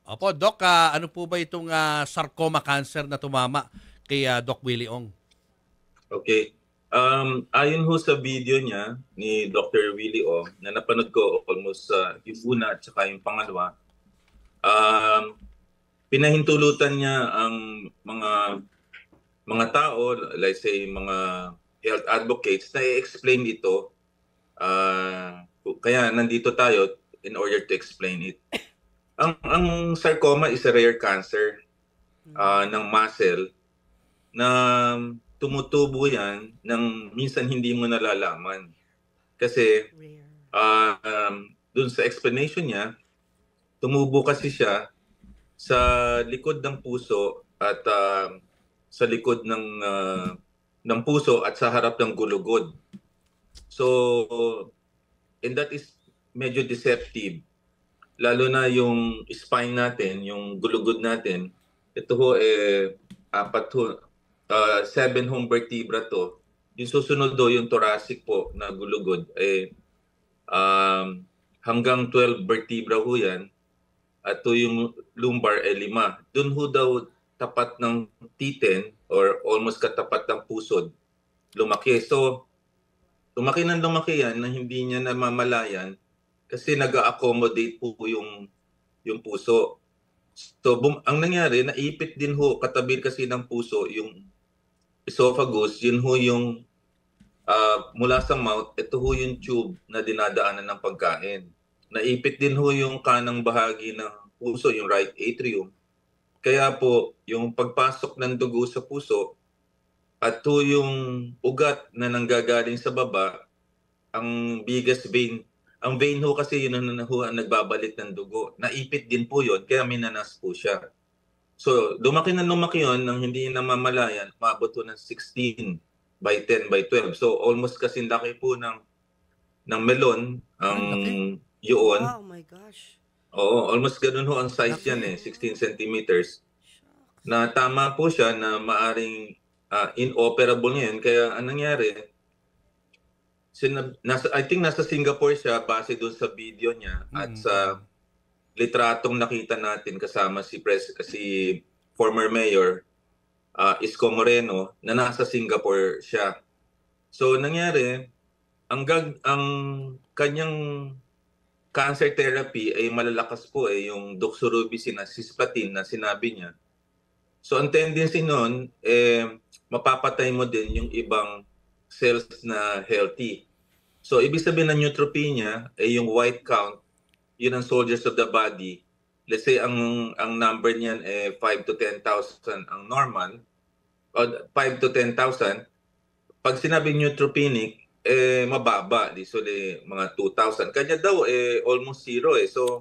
Opo, Doc, ano po ba itong sarcoma cancer na tumama kay Doc Willie Ong? Okay. Ayon ho sa video niya ni Dr. Willie O, na napanood ko almost yung una at saka yung pangalawa, um, pinahintulutan niya ang mga tao, let's say mga health advocates, na i-explain ito. Kaya nandito tayo in order to explain it. Ang sarcoma is a rare cancer ng muscle na tumutubo yan ng minsan hindi mo nalalaman. Kasi dun sa explanation niya, tumubo kasi siya sa likod ng puso at sa likod ng puso at sa harap ng gulugod. So, and that is medyo deceptive. Lalo na yung spine natin, yung gulugod natin, ito ho apat ho, 7 home vertebra to. Yung susunod do, yung thoracic po na gulugod, hanggang 12 vertebra ho yan. At to yung lumbar 5. Doon ho daw tapat ng T10 or almost katapat ng pusod lumaki. So, lumaki yan na hindi niya namamalayan kasi nag-accommodate po yung puso. So, ang nangyari, naipit din ho, katabi kasi ng puso, yung esophagus, yun ho yung mula sa mouth, ito ho yung tube na dinadaanan ng pagkain. Naipit din ho yung kanang bahagi ng puso, yung right atrium. Kaya po, yung pagpasok ng dugo sa puso, at ho yung ugat na nanggagaling sa baba, ang biggest vein, ang vein ho kasi yun ang nagbabalit ng dugo. Naipit din po yun, kaya minanas po siya. So, lumaki yun nang hindi namamalayan, maabot ho ng 16 by 10 by 12. So, almost kasing laki po ng melon ang yun. Wow, my gosh. Oo, almost ganun ho ang size yan 16 centimeters. Na tama po siya na maaring inoperable ngayon. Kaya anong nangyari, I think nasa Singapore siya base doon sa video niya at sa litratong nakita natin kasama si former mayor Isko Moreno na nasa Singapore siya. So nangyari, ang kanyang cancer therapy ay malalakas po yung doxorubicin na cisplatin na sinabi niya. So ang tendency noon mapapatay mo din yung ibang cells na healthy. So ibig sabihin ng neutropenia ay yung white count, yun ang soldiers of the body. Let's say ang number niyan 5 to 10,000 ang normal, o 5 to 10,000. Pag sinabi neutropenic, mababa. So mga 2,000. Kanya daw almost zero So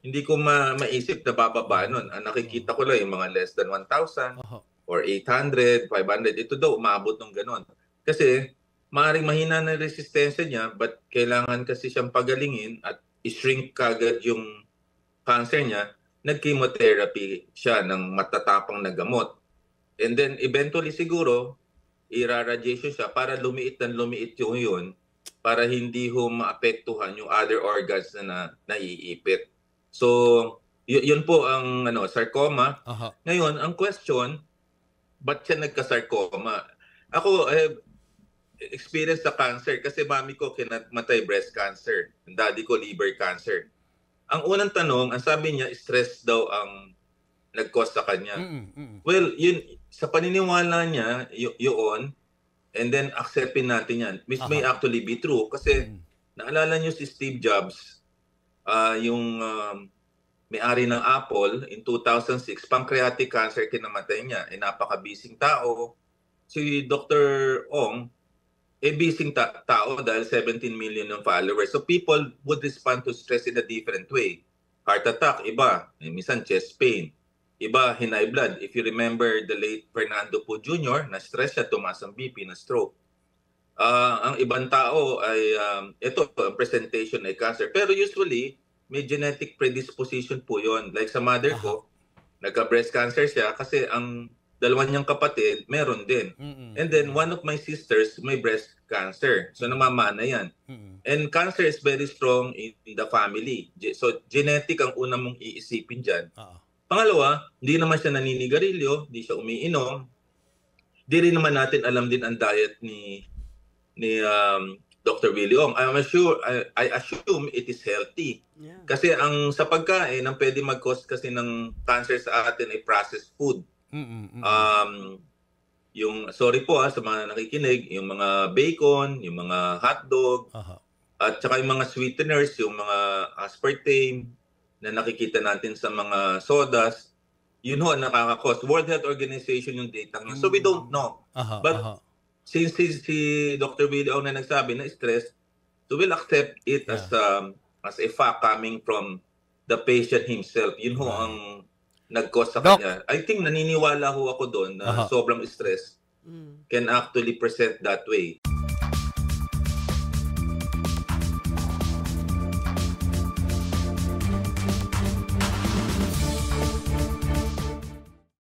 hindi ko maisip na bababa nun. Ang nakikita ko lang yung mga less than 1,000 or 800, 500. Ito daw umabot ng ganon. Kasi maaaring mahina na resistensya niya but kailangan kasi siyang pagalingin at i-shrink kagad yung cancer niya. Nag-chemotherapy siya ng matatapang na gamot. And then eventually siguro, iraradiation siya para lumiit yung yun para hindi ho maapektuhan yung other organs na naiipit. So, yun po ang sarcoma. Ngayon, ang question, ba't siya nagka-sarcoma? Ako, experience sa cancer kasi mami ko kinamatay breast cancer. Daddy ko liver cancer. Ang unang tanong, ang sabi niya, stress daw ang nag-cause sa kanya. Well, yun, sa paniniwala niya, yun, and then acceptin natin yan. Which may actually be true kasi naalala niyo si Steve Jobs, yung may-ari ng Apple in 2006, pancreatic cancer kinamatay niya. Napaka-busy tao. Si Dr. Ong, busy tao dahil 17 million ng followers. So people would respond to stress in a different way. Heart attack, iba. Minsan chest pain. Iba, high blood. If you remember the late Fernando Po Jr., na-stress siya, tumaas ang BP, na-stroke. Ang ibang tao ay, ito, ang presentation ay cancer. Pero usually, may genetic predisposition po yon. Like sa mother ko, nagka-breast cancer siya kasi ang dalawa niyang kapatid, meron din. And then one of my sisters may breast cancer. So namamana yan. And cancer is very strong in the family. So genetic ang una mong iisipin dyan. Pangalawa, hindi naman siya naninigarilyo, hindi siya umiinom. Di rin naman natin alam din ang diet ni Dr. Willie Ong. I assume it is healthy. Yeah. Kasi ang sa pagkain, ang pwede mag-cause kasi ng cancer sa atin ay processed food. Yung sorry po sa mga nakikinig, yung mga bacon, yung mga hotdog, at saka yung mga sweeteners, yung mga aspartame na nakikita natin sa mga sodas, yun ho ang nakaka-cause. World Health Organization yung data niya. So we don't know. But since si Dr. Willie Ong na nagsabi na stress, so we'll accept it as a fact coming from the patient himself. Yun ho ang nag-cause sa kanya. I think naniniwala ho ako doon na sobrang stress can actually present that way.